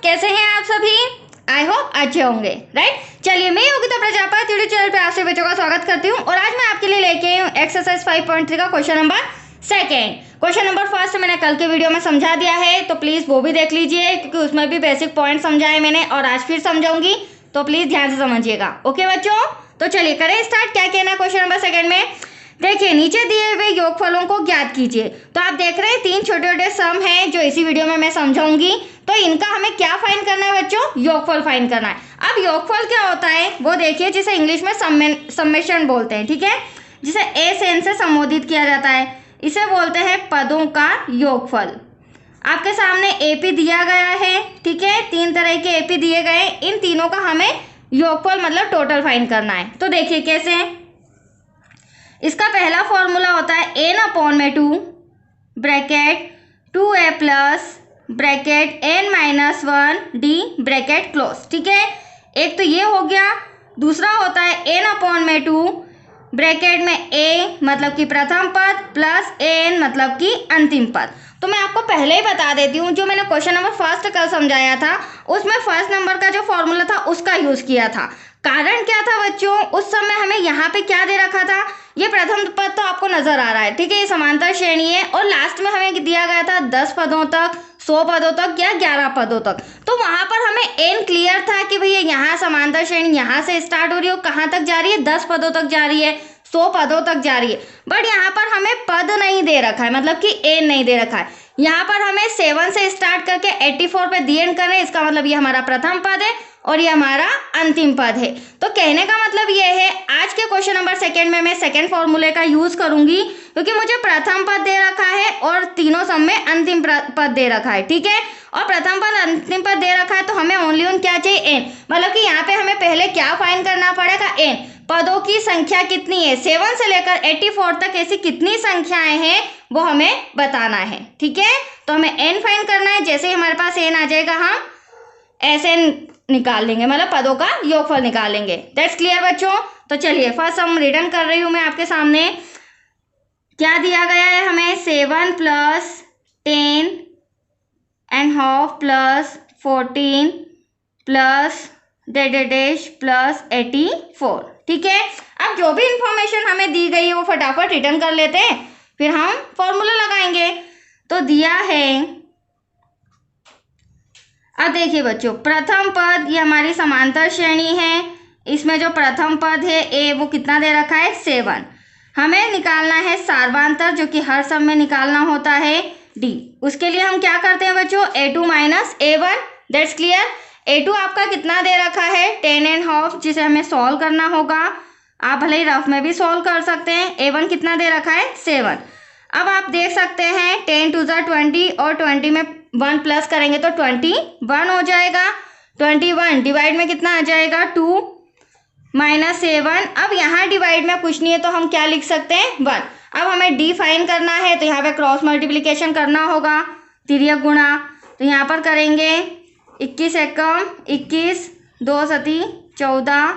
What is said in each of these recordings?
कैसे हैं आप सभी? आई होप अच्छे होंगे, राइट। चलिए, मैं योगिता प्रजापति यूट्यूब चैनल पे आप सभी बच्चों का स्वागत करती हूँ और आज मैं आपके लिए लेके आई हूँ एक्सरसाइज 5.3 का question number second. Question number first मैंने कल के वीडियो में समझा दिया है, तो प्लीज वो भी देख लीजिए क्योंकि उसमें भी बेसिक पॉइंट समझाए मैंने और आज फिर समझाऊंगी, तो प्लीज ध्यान से समझिएगा। ओके बच्चों, तो चलिए करें स्टार्ट। क्या कहना है क्वेश्चन नंबर सेकेंड में? देखिए, नीचे दिए हुए योगफलों को ज्ञात कीजिए। तो आप देख रहे हैं 3 छोटे छोटे सम हैं जो इसी वीडियो में मैं समझाऊंगी। तो इनका हमें क्या फाइंड करना है बच्चों? योगफल फाइंड करना है। अब योगफल क्या होता है वो देखिए, जिसे इंग्लिश में समेशन बोलते हैं, ठीक है, जिसे ए से एन से संबोधित किया जाता है, इसे बोलते हैं पदों का योगफल। आपके सामने एपी दिया गया है, ठीक है, 3 तरह के एपी दिए गए, इन तीनों का हमें योगफल मतलब टोटल फाइंड करना है। तो देखिए कैसे, इसका पहला फॉर्मूला होता है एन अपॉन में 2 bracket 2a plus bracket n minus 1 d bracket close, ठीक है। एक तो ये हो गया। दूसरा होता है n अपॉन में 2 ब्रैकेट में a मतलब कि प्रथम पद प्लस an मतलब कि अंतिम पद। तो मैं आपको पहले ही बता देती हूँ, जो मैंने क्वेश्चन नंबर फर्स्ट कल समझाया था उसमें फर्स्ट नंबर का जो फॉर्मूला था उसका यूज किया था। कारण क्या था बच्चों, उस समय हमें यहाँ पे क्या दे रखा था, ये प्रथम पद तो आपको नजर आ रहा है, ठीक है, ये समांतर श्रेणी है और लास्ट में हमें दिया गया था 10 पदों तक, 100 पदों तक या 11 पदों तक। तो वहां पर हमें एन क्लियर था कि भैया यहाँ समांतर श्रेणी यहाँ से स्टार्ट हो रही है, कहाँ तक जा रही है, 10 पदों तक जा रही है, 100 पदों तक जा रही है। बट यहाँ पर हमें पद नहीं दे रखा है, मतलब कि एन नहीं दे रखा है। यहाँ पर हमें 7 से स्टार्ट करके 84 पे दी एंड करना है। इसका मतलब ये हमारा प्रथम पद है और ये हमारा अंतिम पद है। तो कहने का मतलब ये है, आज के क्वेश्चन नंबर सेकंड में मैं सेकंड फॉर्मूले का यूज करूंगी क्योंकि मुझे प्रथम पद दे रखा है और तीनों सम में अंतिम पद दे रखा है, ठीक है। और प्रथम पद अंतिम पद दे रखा है तो हमें ओनली ऑन क्या चाहिए, एन। मतलब कि यहाँ पे हमें पहले क्या फाइंड करना पड़ेगा, एन। पदों की संख्या कितनी है, 7 से लेकर 84 तक ऐसी कितनी संख्याएं हैं वो हमें बताना है, ठीक है। तो हमें एन फाइंड करना है। जैसे ही हमारे पास एन आ जाएगा हम ऐसे निकाल लेंगे, मतलब पदों का योगफल निकाल लेंगे। दैट्स क्लियर बच्चों। तो चलिए फर्स्ट हम रिटर्न कर रही हूं मैं आपके सामने। क्या दिया गया है हमें, 7 plus 10 and half plus 14 plus dash plus 84, ठीक है। अब जो भी इंफॉर्मेशन हमें दी गई है वो फटाफट रिटर्न कर लेते हैं, फिर हम फॉर्मूला लगाएंगे। तो दिया है, अब देखिए बच्चों, प्रथम पद ये हमारी समांतर श्रेणी है, इसमें जो प्रथम पद है ए वो कितना दे रखा है, 7। हमें निकालना है सार्वांतर जो कि हर सम में निकालना होता है डी। उसके लिए हम क्या करते हैं बच्चों, a2 minus a1, that's clear. a2 आपका कितना दे रखा है, 10 एंड हाफ, जिसे हमें सॉल्व करना होगा। आप भले ही रफ में भी सॉल्व कर सकते हैं। a1 कितना दे रखा है, 7। अब आप देख सकते हैं 10 टू 20 और 20 में 1 प्लस करेंगे तो 21 हो जाएगा। 21 डिवाइड में कितना आ जाएगा, 2 माइनस 7। अब यहाँ डिवाइड में कुछ नहीं है तो हम क्या लिख सकते हैं, 1। अब हमें डी फाइन करना है तो यहाँ पे क्रॉस मल्टीप्लिकेशन करना होगा, तिर्यक गुणा। तो यहाँ पर करेंगे 21 एकम 21, 2 सती 14,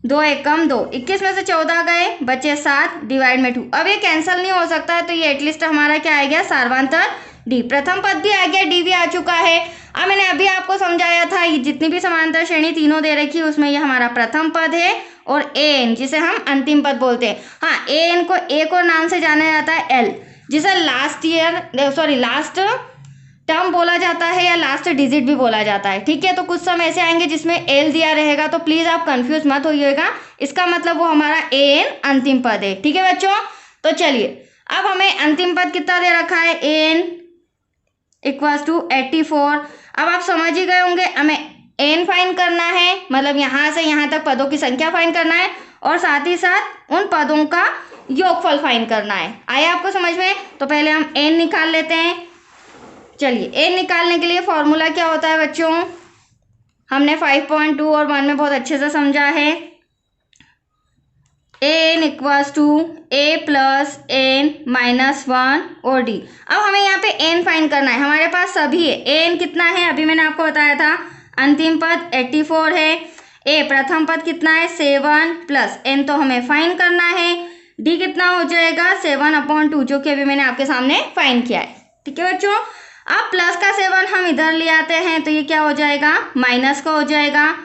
2 एकम 2, 21 में से 14 गए, बचे 7, डिवाइड में 2। अब ये कैंसिल नहीं हो सकता है तो ये एटलीस्ट हमारा क्या आ गया, सार्वांतर डी। प्रथम पद भी आ गया, डी भी आ चुका है। अब मैंने अभी आपको समझाया था ये जितनी भी समांतर श्रेणी तीनों दे रखी है उसमें ये हमारा प्रथम पद है और एन जिसे हम अंतिम पद बोलते हैं। हाँ, एन को एक और नाम से जाना जाता है एल, जिसे लास्ट टर्म बोला जाता है या लास्ट डिजिट भी बोला जाता है, ठीक है। तो कुछ समय ऐसे आएंगे जिसमें एल दिया रहेगा, तो प्लीज आप कंफ्यूज मत होइएगा, इसका मतलब वो हमारा एन अंतिम पद है, ठीक है बच्चों। तो चलिए अब हमें अंतिम पद कितना दे रखा है, एन इक्वल्स टू 84। अब आप समझ ही गए होंगे, हमें एन फाइंड करना है, मतलब यहाँ से यहाँ तक पदों की संख्या फाइंड करना है और साथ ही साथ उन पदों का योगफल फाइंड करना है। आया आपको समझ में? तो पहले हम एन निकाल लेते हैं। चलिए, एन निकालने के लिए फॉर्मूला क्या होता है बच्चों, हमने 5.2 और 1 में बहुत अच्छे से समझा है। N equals to a plus n minus 1 और डी। अब हमें यहाँ पे एन फाइंड करना है, हमारे पास सभी है। एन कितना है, अभी मैंने आपको बताया था, अंतिम पद 84 है। ए प्रथम पद कितना है, 7 प्लस एन तो हमें फाइंड करना है। डी कितना हो जाएगा, 7/2, जो कि अभी मैंने आपके सामने फाइंड किया है, ठीक है बच्चों। अब प्लस का 7 हम इधर ले आते हैं तो ये क्या हो जाएगा, माइनस का हो जाएगा,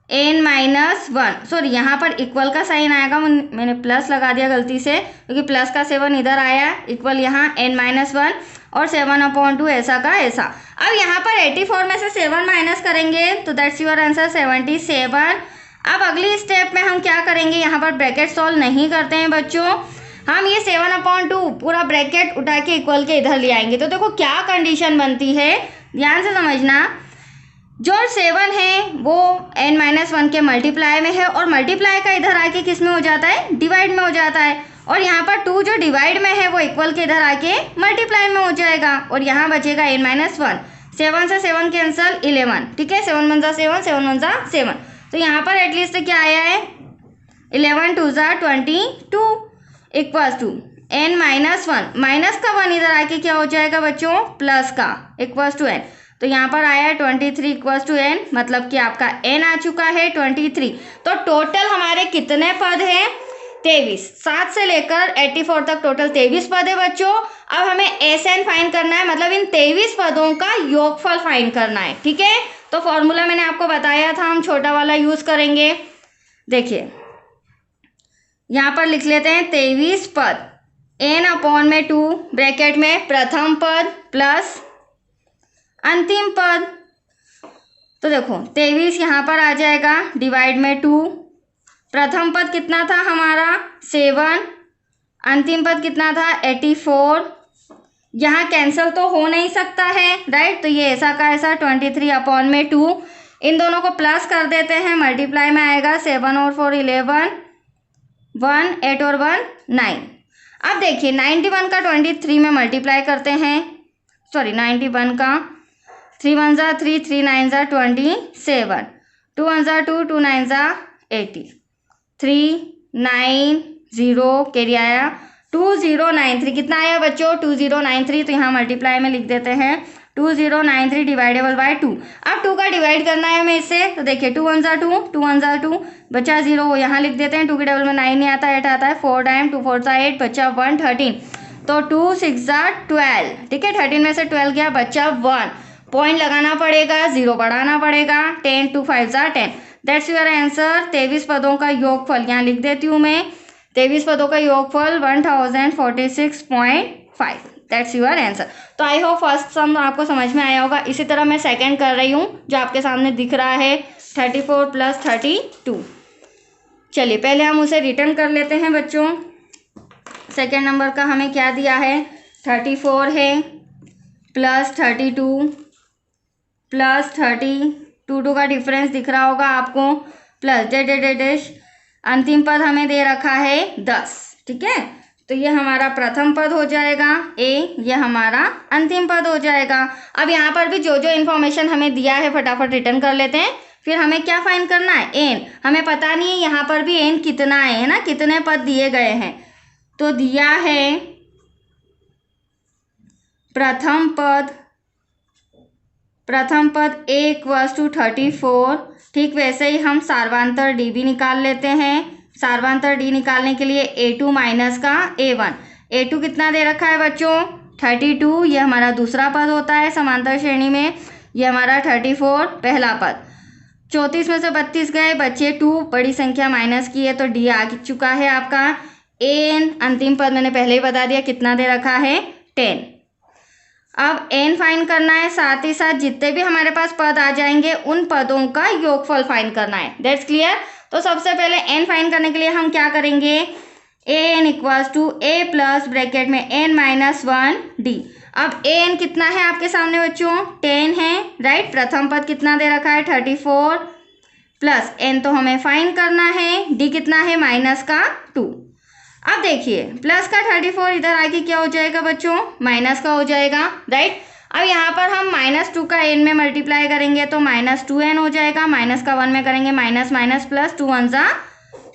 n माइनस 1, सॉरी यहाँ पर इक्वल का साइन आएगा, मैंने प्लस लगा दिया गलती से क्योंकि प्लस का 7 इधर आया, इक्वल यहाँ n माइनस 1 और 7/2 ऐसा का ऐसा। अब यहाँ पर 84 में से 7 माइनस करेंगे तो दैट्स योर आंसर 77। अब अगली स्टेप में हम क्या करेंगे, यहाँ पर ब्रैकेट सॉल्व नहीं करते हैं बच्चों, हम ये 7/2 पूरा ब्रैकेट उठा के इक्वल के इधर ले आएंगे। तो देखो क्या कंडीशन बनती है, ध्यान से समझना, जो 7 है वो n-1 के मल्टीप्लाई में है और मल्टीप्लाई का इधर आके किस में हो जाता है, डिवाइड में हो जाता है, और यहाँ पर 2 जो डिवाइड में है वो इक्वल के इधर आके मल्टीप्लाई में हो जाएगा और यहाँ बचेगा n-1, 7 से 7 कैंसल 11, ठीक है, 7 1 7, 7 1 7, तो यहाँ पर एटलीस्ट क्या आया है 11 2 22 इक्वल्स टू n-1, माइनस का 1 इधर आके क्या हो जाएगा बच्चों, प्लस का इक्वल्स टू n, तो यहाँ पर आया 23 इक्वल्स टू n, मतलब कि आपका n आ चुका है 23। तो टोटल हमारे कितने पद हैं, 23, 7 से लेकर 84 तक टोटल 23 पद है बच्चों। अब हमें SN फाइंड करना है, मतलब इन 23 पदों का योगफल फाइंड करना है, ठीक है। तो फॉर्मूला मैंने आपको बताया था, हम छोटा वाला यूज करेंगे। देखिए यहाँ पर लिख लेते हैं 23 पद, n/2 ब्रैकेट में प्रथम पद प्लस अंतिम पद, तो देखो 23 यहाँ पर आ जाएगा डिवाइड में 2, प्रथम पद कितना था हमारा 7, अंतिम पद कितना था 84, यहाँ कैंसिल तो हो नहीं सकता है राइट, तो ये ऐसा का ऐसा 23/2, इन दोनों को प्लस कर देते हैं, मल्टीप्लाई में आएगा 7 और 4 11, 1 8 और 1 9। अब देखिए 91 का 23 में मल्टीप्लाई करते हैं, सॉरी 91 का 3 1 3, 3 9 27, 2 1 2, 2 9 80, 3 9 0 कैरी आया 2093, कितना आया बच्चों 2093, तो यहाँ मल्टीप्लाई में लिख देते हैं 2093 डिवाइडेबल बाय 2। अब 2 का डिवाइड करना है हमें इससे, तो देखिए 2 1 2, 2 1 2, बचा 0, वो यहाँ लिख देते हैं, 2 के डबल में 9 नहीं आता, 8 आता है, 4 टाइम 2 4 8, बचा 1 13, तो 2 6 12, ठीक है, 13 में से 12 गया, बचा 1, पॉइंट लगाना पड़ेगा, 0 बढ़ाना पड़ेगा, 10 2 5 10, दैट्स योर आंसर। 23 पदों का योगफल यहाँ लिख देती हूँ मैं, 23 पदों का योगफल 1046.5, दैट्स योर आंसर। तो आई होप फर्स्ट सम आपको समझ में आया होगा। इसी तरह मैं सेकंड कर रही हूँ, जो आपके सामने दिख रहा है 34 + 32। चलिए पहले हम उसे रिटर्न कर लेते हैं बच्चों। सेकंड नंबर का हमें क्या दिया है, 34 है प्लस 32 प्लस 30, 2 का डिफरेंस दिख रहा होगा आपको, प्लस डैश, अंतिम पद हमें दे रखा है 10, ठीक है, तो ये हमारा प्रथम पद हो जाएगा ए, ये हमारा अंतिम पद हो जाएगा। अब यहाँ पर भी जो जो इन्फॉर्मेशन हमें दिया है फटाफट रिटर्न कर लेते हैं। फिर हमें क्या फाइंड करना है, एन, हमें पता नहीं है यहाँ पर भी एन कितना है ना, कितने पद दिए गए हैं, तो दिया है प्रथम पद a इक्वल्स टू 34, ठीक वैसे ही हम सार्वांतर d भी निकाल लेते हैं। सार्वांतर d निकालने के लिए a2 माइनस का a1, a2 कितना दे रखा है बच्चों 32, ये हमारा दूसरा पद होता है समांतर श्रेणी में, ये हमारा 34 पहला पद, 34 में से 32 गए, बचे 2, बड़ी संख्या माइनस की है तो d आ चुका है आपका। n अंतिम पद मैंने पहले ही बता दिया कितना दे रखा है 10। अब n फाइंड करना है, साथ ही साथ जितने भी हमारे पास पद आ जाएंगे उन पदों का योगफल फाइंड करना है, दैट्स क्लियर। तो सबसे पहले n फाइंड करने के लिए हम क्या करेंगे, an equals to a plus bracket में n-1d। अब an कितना है आपके सामने बच्चों 10 है राइट, प्रथम पद कितना दे रखा है 34, प्लस n तो हमें फाइंड करना है, d कितना है माइनस का 2। अब देखिए प्लस का 34 इधर आके क्या हो जाएगा बच्चों, माइनस का हो जाएगा राइट। अब यहाँ पर हम -2 का n में मल्टीप्लाई करेंगे तो -2n हो जाएगा, माइनस का 1 में करेंगे माइनस माइनस प्लस 2 1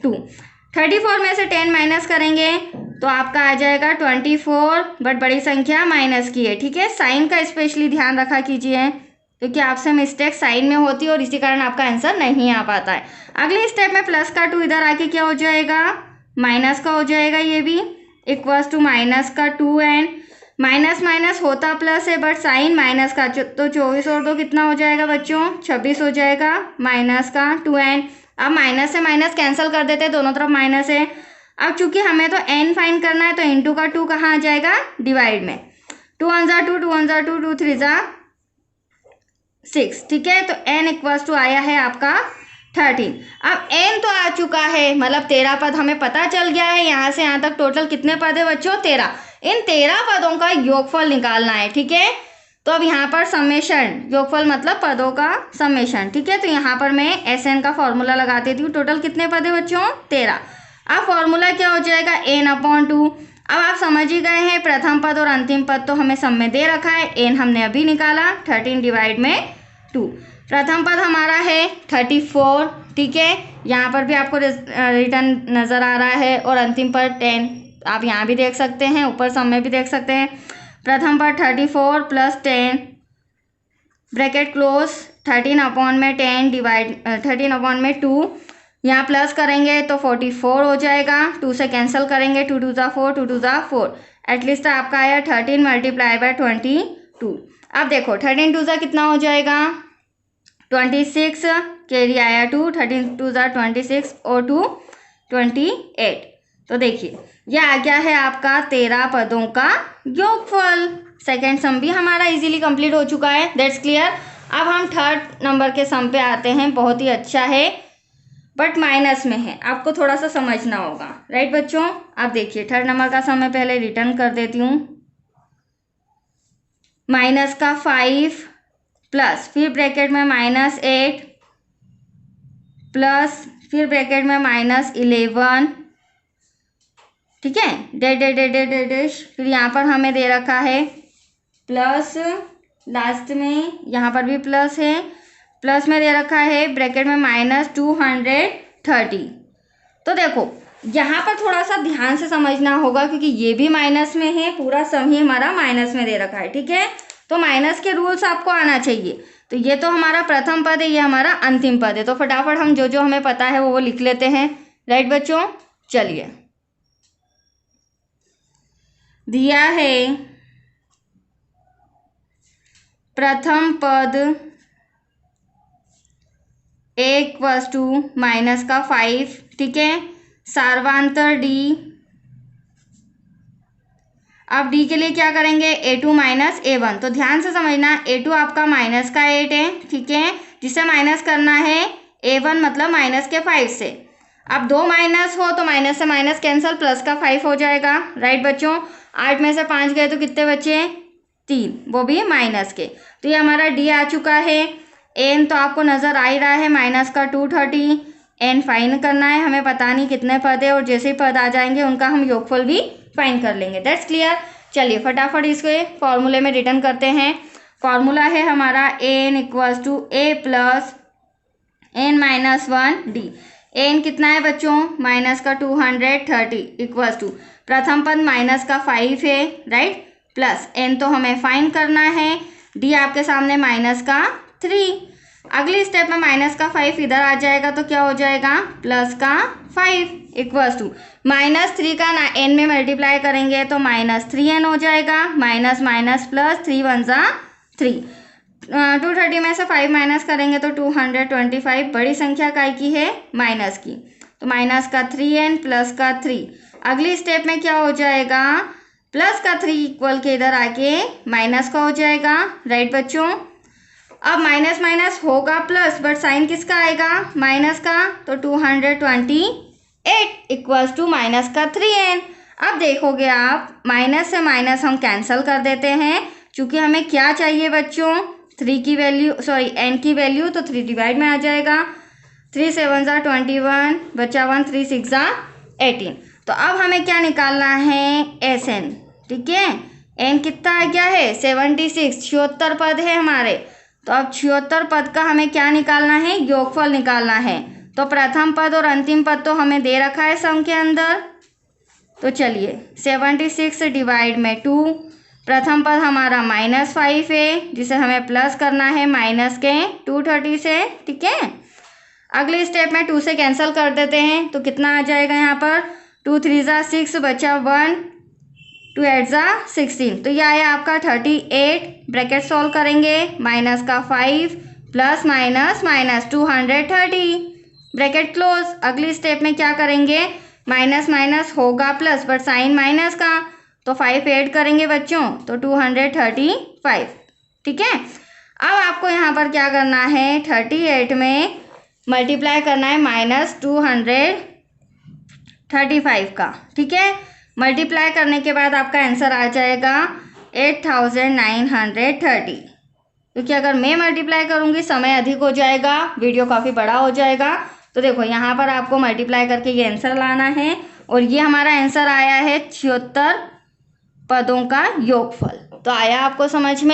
2, 34 में से 10 माइनस करेंगे तो आपका आ जाएगा 24, बट बड़ी संख्या माइनस की है, ठीक है। साइन का स्पेशली ध्यान रखा कीजिए क्योंकि आपसे मिस्टेक साइन में होती है और इसी कारण आपका आंसर नहीं आ पाता है। अगले स्टेप में प्लस का 2 इधर आके क्या हो जाएगा, माइनस का हो जाएगा, ये भी इक्वल्स टू माइनस का 2n, माइनस माइनस होता प्लस है बट साइन माइनस का, तो 24 और 2 कितना हो जाएगा बच्चों, 26 हो जाएगा, माइनस का 2n। अब माइनस से माइनस कैंसिल कर देते हैं, दोनों तरफ माइनस है। अब चूंकि हमें तो n फाइंड करना है तो इंटू का 2 कहाँ आ जाएगा, डिवाइड में। 2 1 जा 2, 2 1 जा 2, 2 3 जा 6, ठीक है। तो n इक्वल्स टू आया है आपका 13। अब n तो आ चुका है, मतलब 13 पद हमें पता चल गया है। यहाँ से यहाँ तक टोटल कितने पद है बच्चों, 13। इन 13 पदों का योगफल निकालना है, ठीक है। तो अब यहाँ पर समेशन, योगफल मतलब पदों का समेशन, ठीक है। तो यहाँ पर मैं SN का फॉर्मूला लगा देती हूँ। टोटल कितने पद है बच्चों, 13। अब फॉर्मूला क्या हो जाएगा, n/2। अब आप समझ ही गए हैं, प्रथम पद और अंतिम पद तो हमें सब में दे रखा है, n हमने अभी निकाला, 13 डिवाइड में 2। प्रथम पद हमारा है 34, ठीक है। यहाँ पर भी आपको रिटर्न नज़र आ रहा है, और अंतिम पद 10, आप यहाँ भी देख सकते हैं, ऊपर सब में भी देख सकते हैं। प्रथम पद 34 प्लस 10 ब्रैकेट क्लोज, 13/10 डिवाइड 13/2, यहाँ प्लस करेंगे तो 44 हो जाएगा, 2 से कैंसिल करेंगे, 2 2 जा 4, 2 2 जा 4, एटलीस्ट आपका आया 13 मल्टीप्लाई बाय 22। अब देखो 13 2 जा कितना हो जाएगा, 26, कैरी आया 2, 13 2 जा 26 और 2 28। तो देखिए यह आ गया है आपका 13 पदों का योगफल। सेकेंड सम भी हमारा इजीली कंप्लीट हो चुका है, दैट्स क्लियर। अब हम थर्ड नंबर के सम पे आते हैं। बहुत ही अच्छा है बट माइनस में है, आपको थोड़ा सा समझना होगा, राइट बच्चों। अब देखिए थर्ड नंबर का सम मैं पहले रिटर्न कर देती हूँ। माइनस का 5 प्लस फिर ब्रैकेट में -8 प्लस फिर ब्रैकेट में -11, ठीक है। डैश फिर यहाँ पर हमें दे रखा है प्लस, लास्ट में यहाँ पर भी प्लस है, प्लस में दे रखा है ब्रैकेट में -230। तो देखो यहाँ पर थोड़ा सा ध्यान से समझना होगा, क्योंकि ये भी माइनस में है, पूरा सम ही हमारा माइनस में दे रखा है, ठीक है। तो माइनस के रूल्स आपको आना चाहिए। तो ये तो हमारा प्रथम पद है, ये हमारा अंतिम पद है। तो फटाफट हम जो जो हमें पता है वो लिख लेते हैं, राइट बच्चों। चलिए, दिया है प्रथम पद (-5), ठीक है। सार्वांतर d, अब d के लिए क्या करेंगे, a2 - a1। तो ध्यान से समझना, a2 आपका माइनस का 8 है, ठीक है, जिसे माइनस करना है a1 मतलब माइनस के 5 से। अब 2 माइनस हो तो माइनस से माइनस कैंसिल, प्लस का 5 हो जाएगा, राइट बच्चों। 8 में से 5 गए तो कितने बचे, 3, वो भी माइनस के। तो ये हमारा d आ चुका है। n तो आपको नज़र आ ही रहा है, माइनस का 230। n फाइन करना है, हमें पता नहीं कितने पद है, और जैसे ही पद आ जाएंगे उनका हम योगफल भी फाइन कर लेंगे, दैट्स क्लियर। चलिए फटाफट इसके फॉर्मूले में रिटर्न करते हैं। फॉर्मूला है हमारा n = a + n-1 d। n कितना है बच्चों, माइनस का 230 इक्वल्स टू प्रथम पद माइनस का 5 है, राइट, प्लस n तो हमें फाइन करना है, d आपके सामने माइनस का 3। अगली स्टेप में माइनस का 5 इधर आ जाएगा तो क्या हो जाएगा, प्लस का 5 इक्वल्स टू -3 का n में मल्टीप्लाई करेंगे तो -3n हो जाएगा, माइनस माइनस प्लस, 3 1 जा 3। 230 में से 5 माइनस करेंगे तो 225, बड़ी संख्या काय की है, माइनस की। तो माइनस का 3n प्लस का 3। अगली स्टेप में क्या हो जाएगा, प्लस का 3 इक्वल के इधर आके माइनस का हो जाएगा, राइट बच्चों। अब माइनस माइनस होगा प्लस, बट साइन किसका आएगा, माइनस का। तो 228 इक्वल्स टू माइनस का 3n। अब देखोगे आप, माइनस से माइनस हम कैंसिल कर देते हैं, क्योंकि हमें क्या चाहिए बच्चों, 3 की वैल्यू, सॉरी n की वैल्यू, तो 3 डिवाइड में आ जाएगा। 3 7 जा 21, बचा 1, 3 6 जा 18। तो अब हमें क्या निकालना है, SN, ठीक है। n कितना आ गया है, 76, 76 पद है हमारे। तो अब 76 पद का हमें क्या निकालना है, योगफल निकालना है। तो प्रथम पद और अंतिम पद तो हमें दे रखा है सम के अंदर। तो चलिए 76 डिवाइड में 2, प्रथम पद हमारा -5 है, जिसे हमें प्लस करना है माइनस के 230 से, ठीक है। अगले स्टेप में 2 से कैंसिल कर देते हैं, तो कितना आ जाएगा यहाँ पर, 2 3 जा 6, बचा 1, 2 8 जा 16, तो ये आया आपका 38। ब्रैकेट सॉल्व करेंगे, माइनस का 5 plus minus minus 230, bracket close. अगली स्टेप में क्या करेंगे, माइनस माइनस होगा प्लस, बट साइन माइनस का, तो 5 ऐड करेंगे बच्चों, तो 235। ठीक है, अब आपको यहाँ पर क्या करना है, 38 में मल्टीप्लाई करना है माइनस 235 का। ठीक है, मल्टीप्लाई करने के बाद आपका आंसर आ जाएगा 8930, क्योंकि अगर मैं मल्टीप्लाई करूँगी समय अधिक हो जाएगा, वीडियो काफ़ी बड़ा हो जाएगा। तो देखो यहाँ पर आपको मल्टीप्लाई करके ये आंसर लाना है, और ये हमारा आंसर आया है 76 पदों का योगफल। तो आया आपको समझ में।